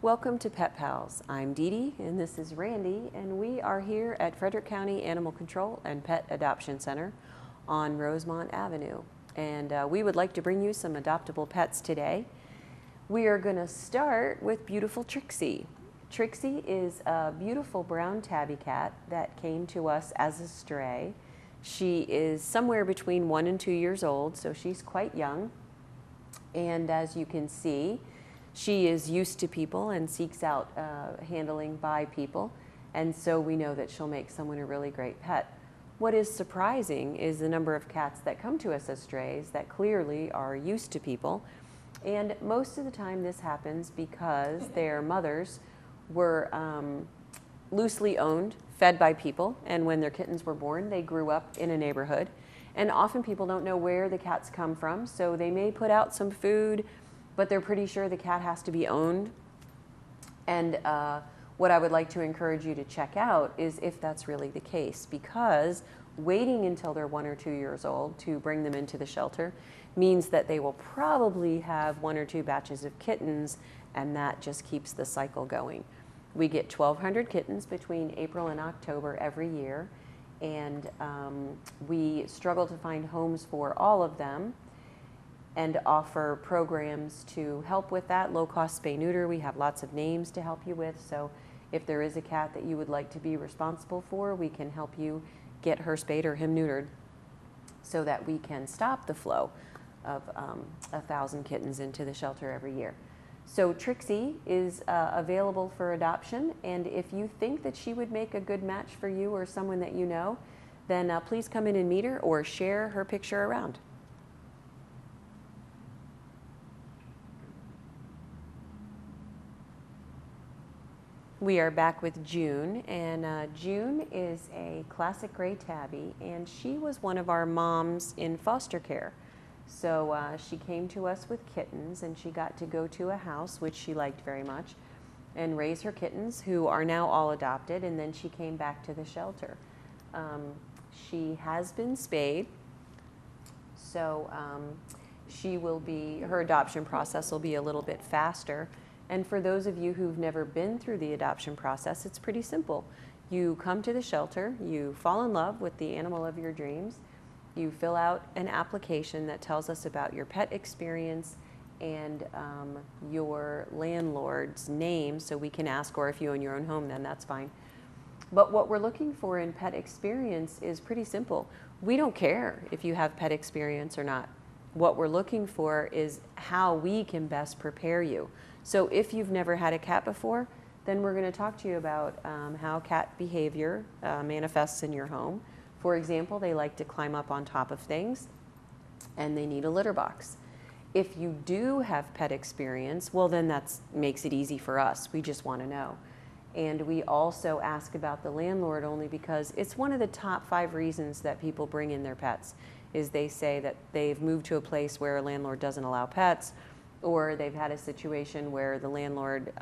Welcome to Pet Pals. I'm Dee Dee and this is Randy, and we are here at Frederick County Animal Control and Pet Adoption Center on Rosemont Avenue. And we would like to bring you some adoptable pets today. We are going to start with beautiful Trixie. Trixie is a beautiful brown tabby cat that came to us as a stray. She is somewhere between 1 and 2 years old, so she's quite young. And as you can see, she is used to people and seeks out handling by people, and so we know that she'll make someone a really great pet. What is surprising is the number of cats that come to us as strays that clearly are used to people, and most of the time this happens because their mothers were loosely owned, fed by people, and when their kittens were born, they grew up in a neighborhood, and often people don't know where the cats come from, so they may put out some food, but they're pretty sure the cat has to be owned. And what I would like to encourage you to check out is if that's really the case, because waiting until they're 1 or 2 years old to bring them into the shelter means that they will probably have 1 or 2 batches of kittens, and that just keeps the cycle going. We get 1,200 kittens between April and October every year, and we struggle to find homes for all of them and offer programs to help with that. Low-cost spay-neuter, we have lots of names to help you with, so if there is a cat that you would like to be responsible for, we can help you get her spayed or him neutered so that we can stop the flow of 1,000 kittens into the shelter every year. So Trixie is available for adoption, and if you think that she would make a good match for you or someone that you know, then please come in and meet her or share her picture around. We are back with June, and June is a classic gray tabby, and she was one of our moms in foster care. So she came to us with kittens, and she got to go to a house, which she liked very much, and raise her kittens, who are now all adopted, and then she came back to the shelter. She has been spayed, so her adoption process will be a little bit faster. And for those of you who've never been through the adoption process, it's pretty simple. You come to the shelter, you fall in love with the animal of your dreams, you fill out an application that tells us about your pet experience and your landlord's name, so we can ask, or if you own your own home, then that's fine. But what we're looking for in pet experience is pretty simple. We don't care if you have pet experience or not. What we're looking for is how we can best prepare you. So if you've never had a cat before, then we're going to talk to you about how cat behavior manifests in your home. For example, they like to climb up on top of things, and they need a litter box. If you do have pet experience, well, then that makes it easy for us. We just want to know. And we also ask about the landlord only because it's one of the top 5 reasons that people bring in their pets, is they say that they've moved to a place where a landlord doesn't allow pets, or they've had a situation where the landlord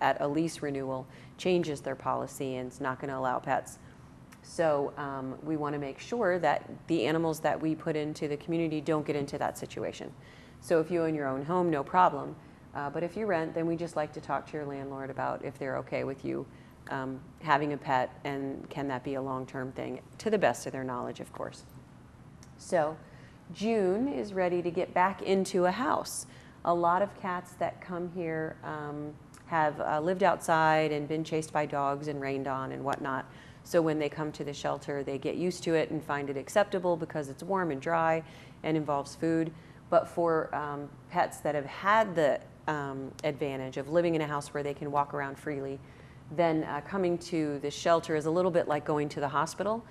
at a lease renewal changes their policy and is not going to allow pets. So we want to make sure that the animals that we put into the community don't get into that situation. So if you own your own home, no problem. But if you rent, then we just like to talk to your landlord about if they're okay with you having a pet, and can that be a long-term thing, to the best of their knowledge, of course. So June is ready to get back into a house. A lot of cats that come here have lived outside and been chased by dogs and rained on and whatnot. So when they come to the shelter, they get used to it and find it acceptable because it's warm and dry and involves food. But for pets that have had the advantage of living in a house where they can walk around freely, then coming to the shelter is a little bit like going to the hospital,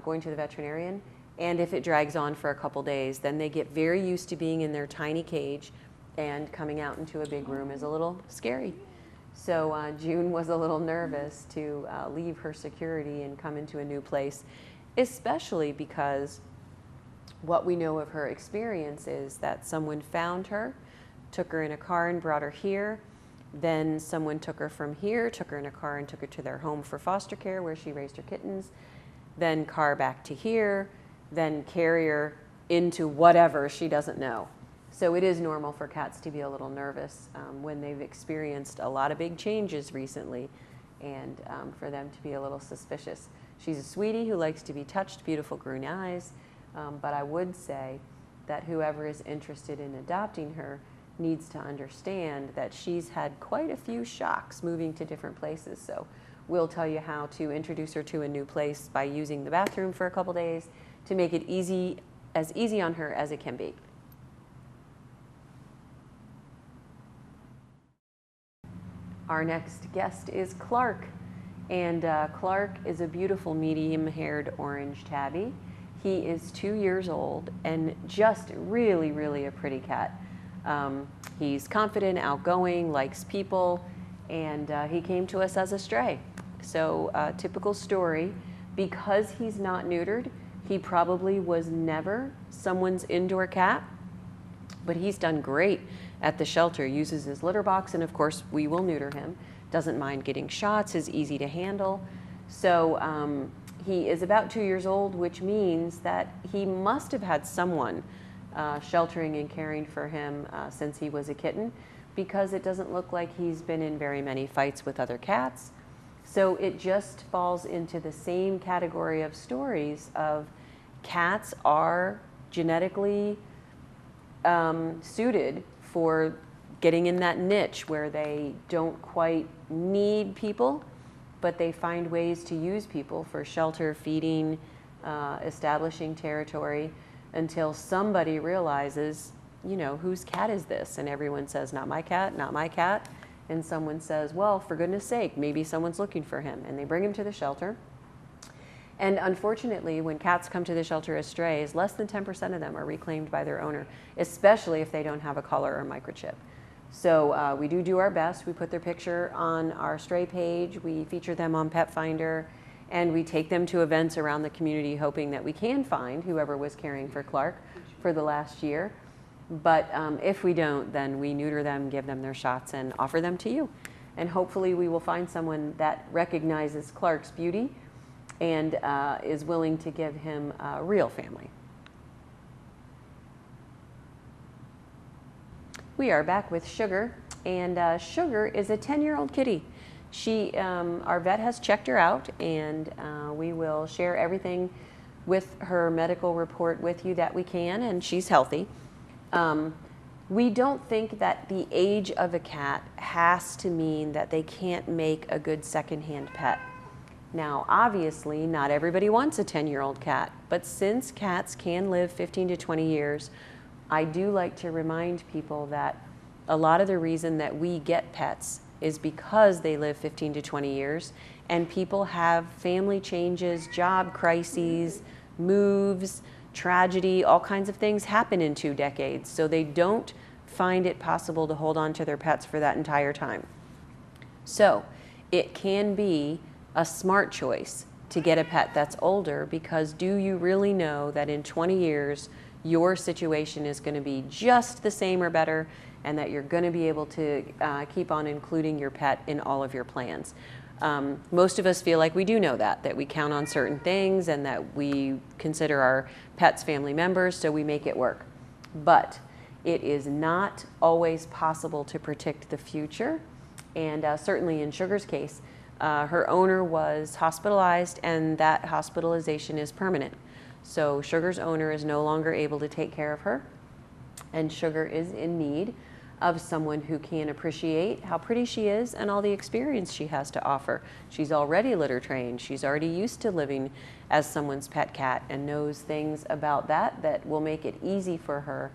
going to the veterinarian. And if it drags on for a couple days, then they get very used to being in their tiny cage, and coming out into a big room is a little scary. So June was a little nervous to leave her security and come into a new place, especially because what we know of her experience is that someone found her, took her in a car and brought her here. Then someone took her from here, took her in a car and took her to their home for foster care where she raised her kittens. Then car back to here, then carrier into whatever she doesn't know. So it is normal for cats to be a little nervous when they've experienced a lot of big changes recently, and for them to be a little suspicious. She's a sweetie who likes to be touched, beautiful green eyes, but I would say that whoever is interested in adopting her needs to understand that she's had quite a few shocks moving to different places. So we'll tell you how to introduce her to a new place by using the bathroom for a couple days to make it as easy on her as it can be. Our next guest is Clark, and Clark is a beautiful medium-haired orange tabby. He is 2 years old and just really, really a pretty cat. He's confident, outgoing, likes people, and he came to us as a stray. So typical story, because he's not neutered, he probably was never someone's indoor cat, but he's done great at the shelter, uses his litter box, and of course we will neuter him. Doesn't mind getting shots, is easy to handle. So he is about 2 years old, which means that he must have had someone sheltering and caring for him since he was a kitten, because it doesn't look like he's been in very many fights with other cats. So it just falls into the same category of stories of cats are genetically suited for getting in that niche where they don't quite need people, but they find ways to use people for shelter, feeding, establishing territory, until somebody realizes, you know, whose cat is this? And everyone says, not my cat, not my cat. And someone says, well, for goodness sake, maybe someone's looking for him. And they bring him to the shelter. And unfortunately, when cats come to the shelter as strays, less than 10% of them are reclaimed by their owner, especially if they don't have a collar or microchip. So we do our best. We put their picture on our stray page. We feature them on Pet Finder, and we take them to events around the community, hoping that we can find whoever was caring for Clark for the last year. But if we don't, then we neuter them, give them their shots, and offer them to you. And hopefully we will find someone that recognizes Clark's beauty and is willing to give him a real family. We are back with Sugar, and Sugar is a 10-year-old kitty. She, our vet has checked her out, and we will share everything with her medical report with you that we can, and she's healthy. We don't think that the age of a cat has to mean that they can't make a good secondhand pet. Now, obviously, not everybody wants a 10-year-old cat, but since cats can live 15 to 20 years, I do like to remind people that a lot of the reason that we get pets is because they live 15 to 20 years, and people have family changes, job crises, moves, tragedy, all kinds of things happen in 2 decades, so they don't find it possible to hold on to their pets for that entire time. So it can be a smart choice to get a pet that's older, because do you really know that in 20 years your situation is going to be just the same or better, and that you're going to be able to keep on including your pet in all of your plans? Most of us feel like we do know that we count on certain things and that we consider our pets family members, so we make it work. But it is not always possible to predict the future, and certainly in Sugar's case, her owner was hospitalized, and that hospitalization is permanent. So Sugar's owner is no longer able to take care of her, and Sugar is in need of someone who can appreciate how pretty she is and all the experience she has to offer. She's already litter trained. She's already used to living as someone's pet cat and knows things about that will make it easy for her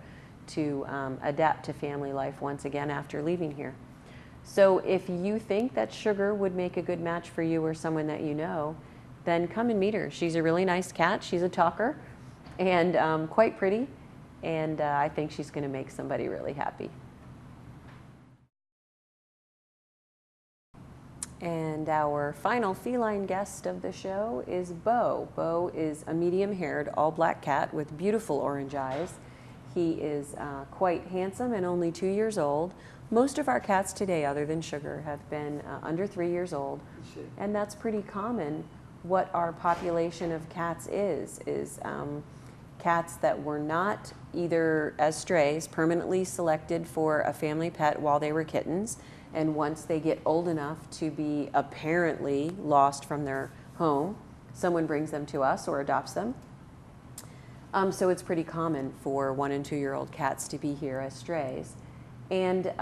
to adapt to family life once again after leaving here. So if you think that Sugar would make a good match for you or someone that you know, then come and meet her. She's a really nice cat. She's a talker and quite pretty, and I think she's going to make somebody really happy. And our final feline guest of the show is Bo. Bo is a medium-haired, all-black cat with beautiful orange eyes. He is quite handsome and only 2 years old. Most of our cats today, other than Sugar, have been under 3 years old, and that's pretty common. What our population of cats is cats that were not either as strays, permanently selected for a family pet while they were kittens, and once they get old enough to be apparently lost from their home, someone brings them to us or adopts them. So it's pretty common for 1 and 2 year old cats to be here as strays. And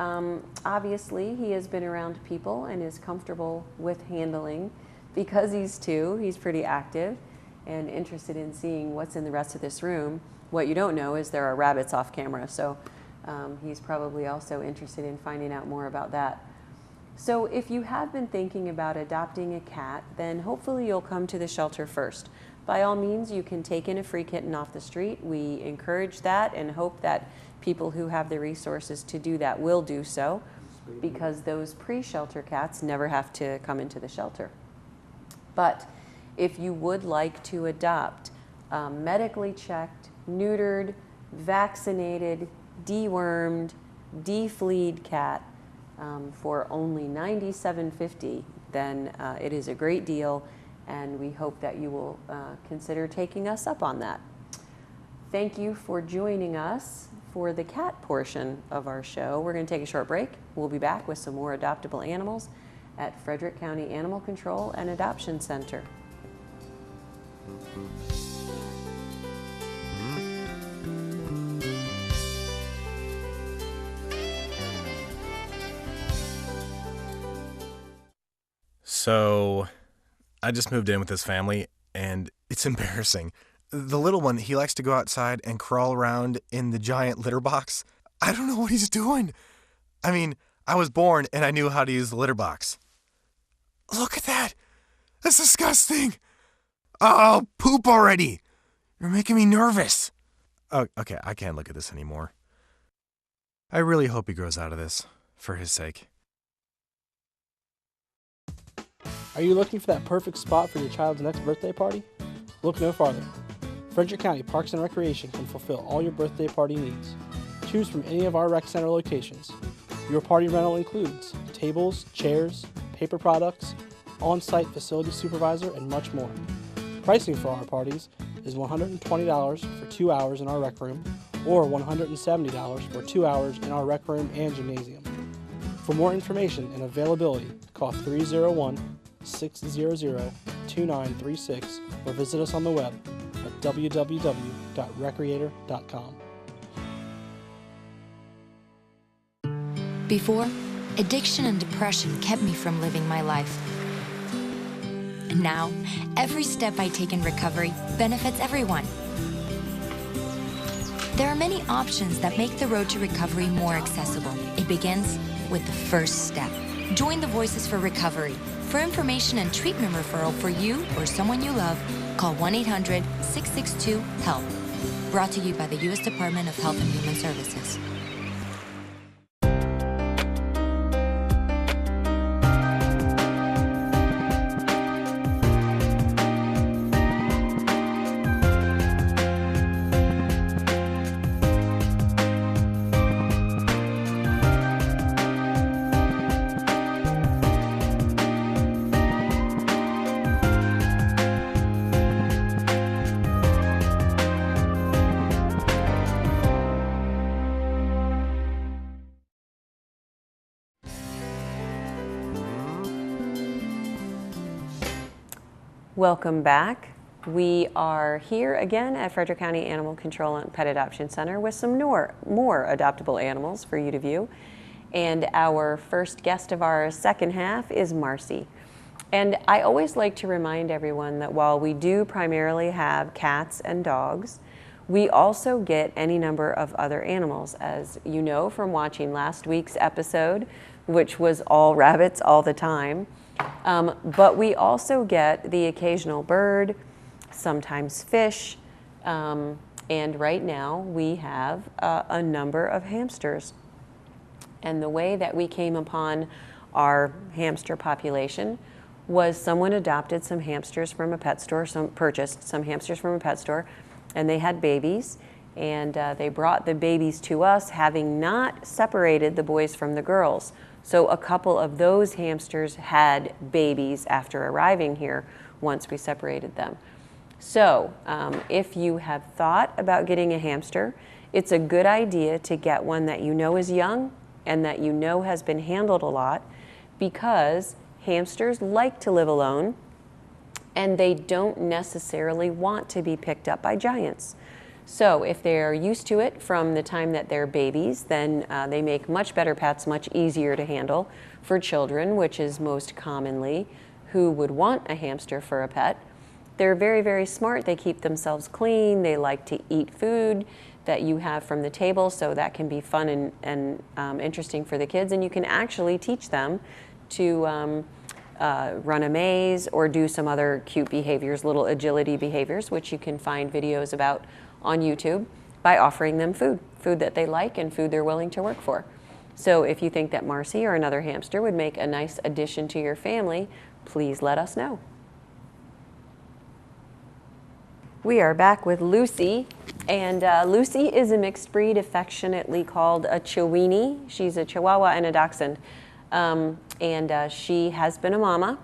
obviously he has been around people and is comfortable with handling. Because he's 2, he's pretty active and interested in seeing what's in the rest of this room. What you don't know is there are rabbits off camera, so he's probably also interested in finding out more about that. So if you have been thinking about adopting a cat, then hopefully you'll come to the shelter first. By all means, you can take in a free kitten off the street. We encourage that and hope that people who have the resources to do that will do so, because those pre-shelter cats never have to come into the shelter. But if you would like to adopt a medically checked, neutered, vaccinated, dewormed, defleed cat for only $97.50, then it is a great deal, and we hope that you will consider taking us up on that. Thank you for joining us for the cat portion of our show. We're going to take a short break. We'll be back with some more adoptable animals at Frederick County Animal Control and Adoption Center. So, I just moved in with this family, and it's embarrassing. The little one, he likes to go outside and crawl around in the giant litter box. I don't know what he's doing. I mean, I was born and I knew how to use the litter box. Look at that! That's disgusting! Oh, poop already! You're making me nervous. Oh, okay, I can't look at this anymore. I really hope he grows out of this, for his sake. Are you looking for that perfect spot for your child's next birthday party? Look no farther. Frederick County Parks and Recreation can fulfill all your birthday party needs. Choose from any of our rec center locations. Your party rental includes tables, chairs, paper products, on-site facility supervisor, and much more. Pricing for our parties is $120 for 2 hours in our rec room, or $170 for 2 hours in our rec room and gymnasium. For more information and availability, call 301-600-2936 or visit us on the web at www.recreator.com. Before, addiction and depression kept me from living my life. And now, every step I take in recovery benefits everyone. There are many options that make the road to recovery more accessible. It begins with the first step. Join the Voices for Recovery. For information and treatment referral for you or someone you love, call 1-800-662-HELP. Brought to you by the U.S. Department of Health and Human Services. Welcome back. We are here again at Frederick County Animal Control and Pet Adoption Center with some more adoptable animals for you to view. And our first guest of our second half is Marcy. And I always like to remind everyone that while we do primarily have cats and dogs, we also get any number of other animals, as you know from watching last week's episode, which was all rabbits all the time. But we also get the occasional bird, sometimes fish, and right now we have a number of hamsters. And the way that we came upon our hamster population was someone adopted some hamsters from a pet store, purchased some hamsters from a pet store, and they had babies, and they brought the babies to us, having not separated the boys from the girls. So a couple of those hamsters had babies after arriving here once we separated them. So if you have thought about getting a hamster, it's a good idea to get one that you know is young and that you know has been handled a lot, because hamsters like to live alone and they don't necessarily want to be picked up by giants. So if they're used to it from the time that they're babies, then they make much better pets, much easier to handle for children, which is most commonly who would want a hamster for a pet. They're very, very smart. They keep themselves clean. They like to eat food that you have from the table, so that can be fun and interesting for the kids. And you can actually teach them to run a maze or do some other cute behaviors, little agility behaviors, which you can find videos about on YouTube, by offering them food that they like and food they're willing to work for. So if you think that Marcy or another hamster would make a nice addition to your family, please let us know. We are back with Lucy, and Lucy is a mixed breed, affectionately called a Chiweenie. She's a Chihuahua and a Dachshund, and she has been a mama,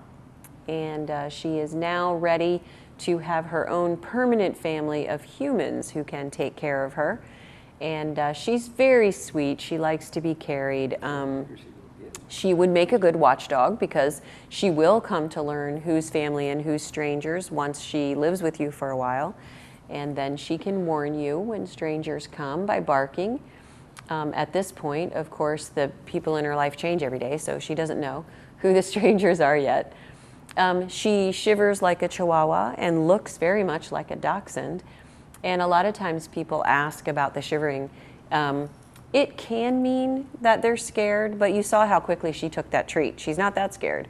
and she is now ready to have her own permanent family of humans who can take care of her. And she's very sweet. She likes to be carried. She would make a good watchdog, because she will come to learn who's family and who's strangers once she lives with you for a while. And then she can warn you when strangers come by barking. At this point, of course, the people in her life change every day, so she doesn't know who the strangers are yet. She shivers like a Chihuahua and looks very much like a Dachshund. And a lot of times people ask about the shivering. It can mean that they're scared, but you saw how quickly she took that treat. She's not that scared.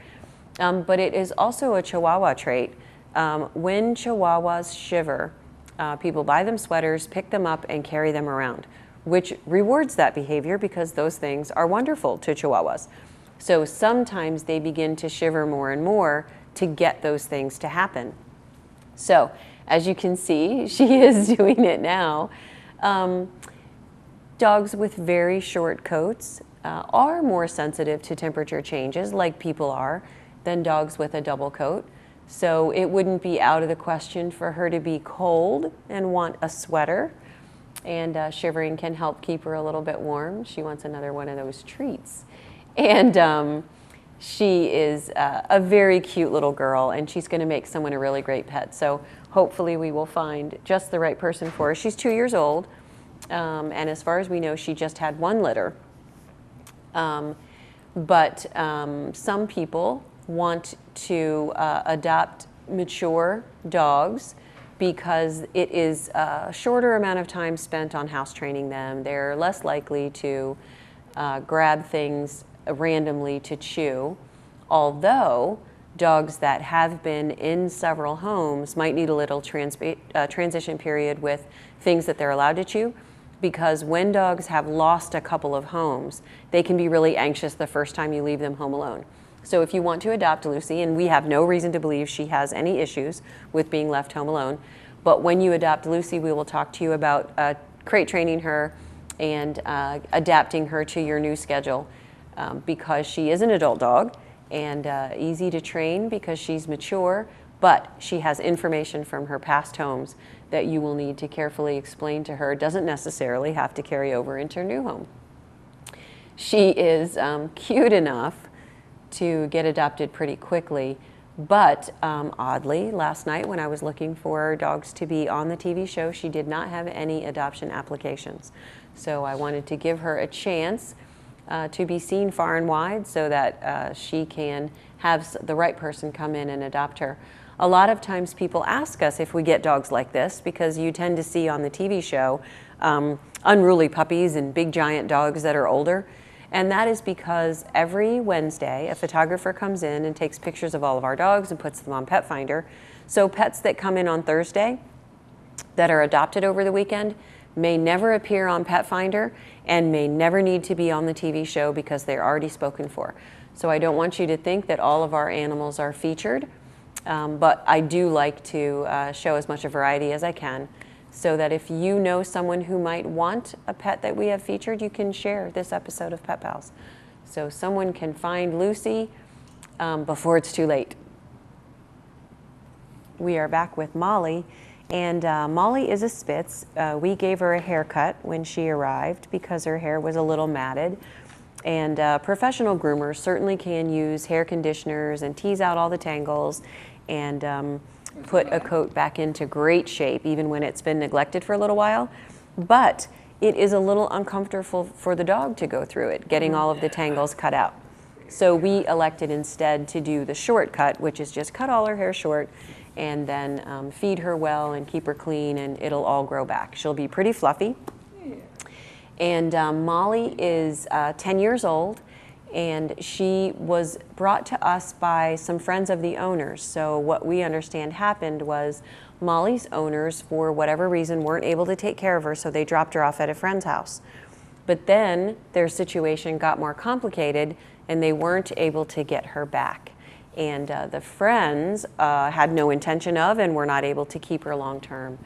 But it is also a Chihuahua trait. When Chihuahuas shiver, people buy them sweaters, pick them up, and carry them around, which rewards that behavior, because those things are wonderful to Chihuahuas. So sometimes they begin to shiver more and more to get those things to happen. So as you can see, she is doing it now. Dogs with very short coats are more sensitive to temperature changes, like people are, than dogs with a double coat. So it wouldn't be out of the question for her to be cold and want a sweater. And shivering can help keep her a little bit warm. She wants another one of those treats. And she is a very cute little girl, and she's going to make someone a really great pet. So hopefully we will find just the right person for her. She's 2 years old, and as far as we know, she just had one litter. But some people want to adopt mature dogs, because it is a shorter amount of time spent on house training them. They're less likely to grab things randomly to chew, although dogs that have been in several homes might need a little transition period with things that they're allowed to chew, because when dogs have lost a couple of homes, they can be really anxious the first time you leave them home alone. So if you want to adopt Lucy, and we have no reason to believe she has any issues with being left home alone, but when you adopt Lucy, we will talk to you about crate training her and adapting her to your new schedule, because she is an adult dog and easy to train because she's mature, but she has information from her past homes that you will need to carefully explain to her. Doesn't necessarily have to carry over into her new home. She is cute enough to get adopted pretty quickly, but oddly, last night when I was looking for dogs to be on the TV show, she did not have any adoption applications. So I wanted to give her a chance to be seen far and wide, so that she can have the right person come in and adopt her. A lot of times people ask us if we get dogs like this, because you tend to see on the TV show unruly puppies and big giant dogs that are older. And that is because every Wednesday a photographer comes in and takes pictures of all of our dogs and puts them on Pet Finder. So pets that come in on Thursday that are adopted over the weekend may never appear on Pet Finder and may never need to be on the TV show, because they're already spoken for. So I don't want you to think that all of our animals are featured, but I do like to show as much a variety as I can, so that if you know someone who might want a pet that we have featured, you can share this episode of Pet Pals. So someone can find Lucy before it's too late. We are back with Molly, and Molly is a Spitz. We gave her a haircut when she arrived because her hair was a little matted. And professional groomers certainly can use hair conditioners and tease out all the tangles and put a coat back into great shape, even when it's been neglected for a little while. But it is a little uncomfortable for the dog to go through it, getting all of the tangles cut out. So we elected instead to do the shortcut, which is just cut all her hair short and then feed her well and keep her clean, and it'll all grow back. She'll be pretty fluffy. And Molly is 10 years old, and she was brought to us by some friends of the owners. So what we understand happened was Molly's owners, for whatever reason, weren't able to take care of her, so they dropped her off at a friend's house. But then their situation got more complicated, and they weren't able to get her back. And the friends had no intention of and were not able to keep her long term.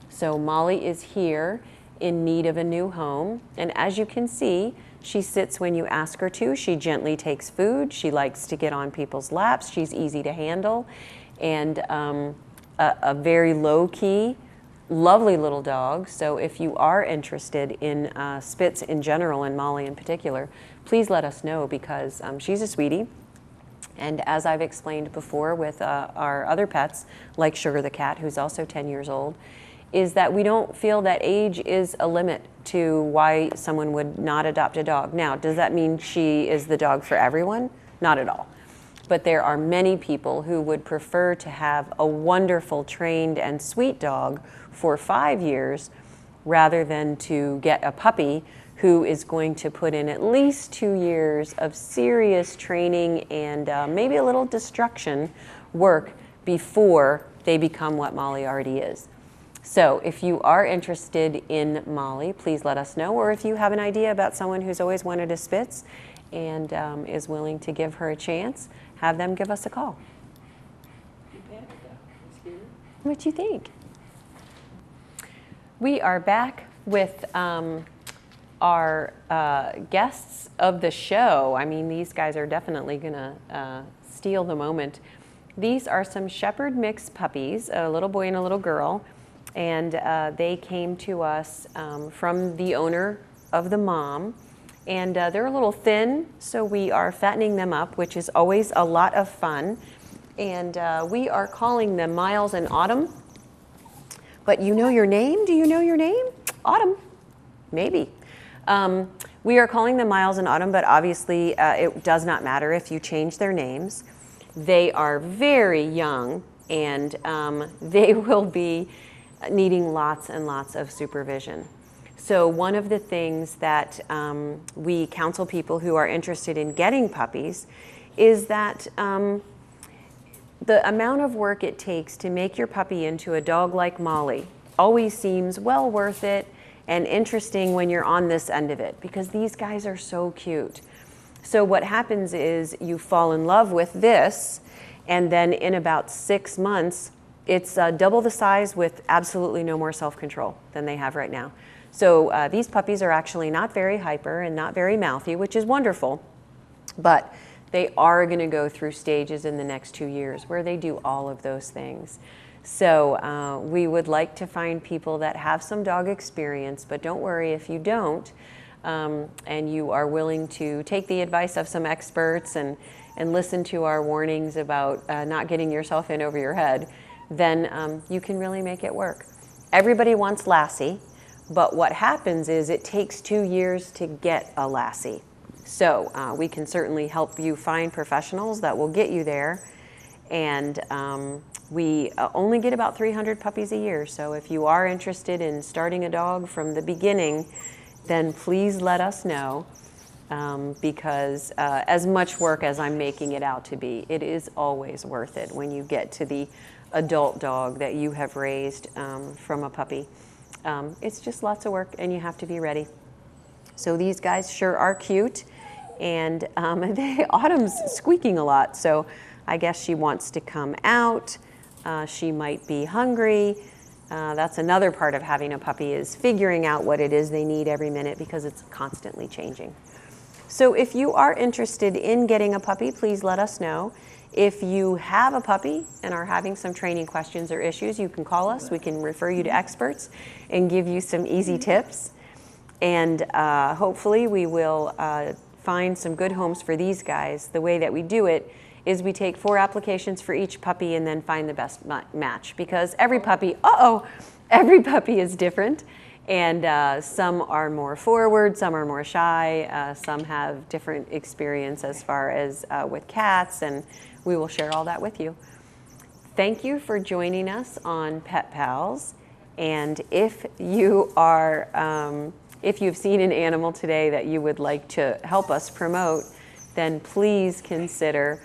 So Molly is here in need of a new home. And as you can see, she sits when you ask her to. She gently takes food. She likes to get on people's laps. She's easy to handle. And a very low-key, lovely little dog. So if you are interested in Spitz in general and Molly in particular, please let us know, because she's a sweetie. And as I've explained before with our other pets, like Sugar the cat, who's also 10 years old, is that we don't feel that age is a limit to why someone would not adopt a dog. Now, does that mean she is the dog for everyone? Not at all. But there are many people who would prefer to have a wonderful, trained, and sweet dog for 5 years rather than to get a puppy who is going to put in at least 2 years of serious training and maybe a little destruction work before they become what Molly already is. So if you are interested in Molly, please let us know. Or if you have an idea about someone who's always wanted a Spitz and is willing to give her a chance, have them give us a call. What do you think? We are back with our guests of the show. I mean, these guys are definitely gonna steal the moment. These are some Shepherd mix puppies, a little boy and a little girl. And they came to us from the owner of the mom. And they're a little thin, so we are fattening them up, which is always a lot of fun. And we are calling them Miles and Autumn. But you know your name? Do you know your name? Autumn. Maybe. We are calling them Miles and Autumn, but obviously it does not matter if you change their names. They are very young, and they will be needing lots and lots of supervision. So one of the things that we counsel people who are interested in getting puppies is that the amount of work it takes to make your puppy into a dog like Molly always seems well worth it and interesting when you're on this end of it, because these guys are so cute. So what happens is you fall in love with this, and then in about 6 months, it's double the size with absolutely no more self-control than they have right now. So these puppies are actually not very hyper and not very mouthy, which is wonderful, but they are going to go through stages in the next 2 years where they do all of those things. So we would like to find people that have some dog experience, but don't worry if you don't, and you are willing to take the advice of some experts and listen to our warnings about not getting yourself in over your head, then you can really make it work. Everybody wants Lassie, but what happens is it takes 2 years to get a Lassie. So we can certainly help you find professionals that will get you there. And we only get about 300 puppies a year. So if you are interested in starting a dog from the beginning, then please let us know. Because as much work as I'm making it out to be, it is always worth it when you get to the adult dog that you have raised from a puppy. It's just lots of work, and you have to be ready. So these guys sure are cute, and Autumn's squeaking a lot, so I guess she wants to come out. She might be hungry. That's another part of having a puppy, is figuring out what it is they need every minute, because it's constantly changing. So if you are interested in getting a puppy, please let us know. If you have a puppy and are having some training questions or issues, you can call us. We can refer you to experts and give you some easy tips. And hopefully we will find some good homes for these guys. The way that we do it is we take 4 applications for each puppy and then find the best match, because every puppy is different. And some are more forward, some are more shy, some have different experience as far as with cats, and we will share all that with you. Thank you for joining us on Pet Pals. And if you are, if you've seen an animal today that you would like to help us promote, then please consider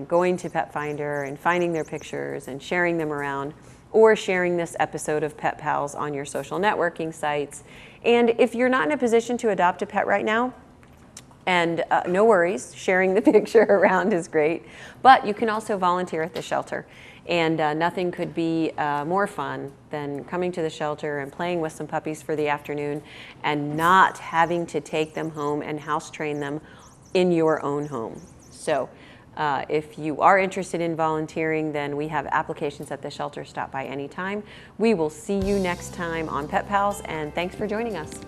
going to Pet Finder and finding their pictures and sharing them around, or sharing this episode of Pet Pals on your social networking sites. And if you're not in a position to adopt a pet right now, and no worries, sharing the picture around is great, but you can also volunteer at the shelter. And nothing could be more fun than coming to the shelter and playing with some puppies for the afternoon and not having to take them home and house train them in your own home. So if you are interested in volunteering, then we have applications at the shelter. Stop by anytime. We will see you next time on Pet Pals, and thanks for joining us.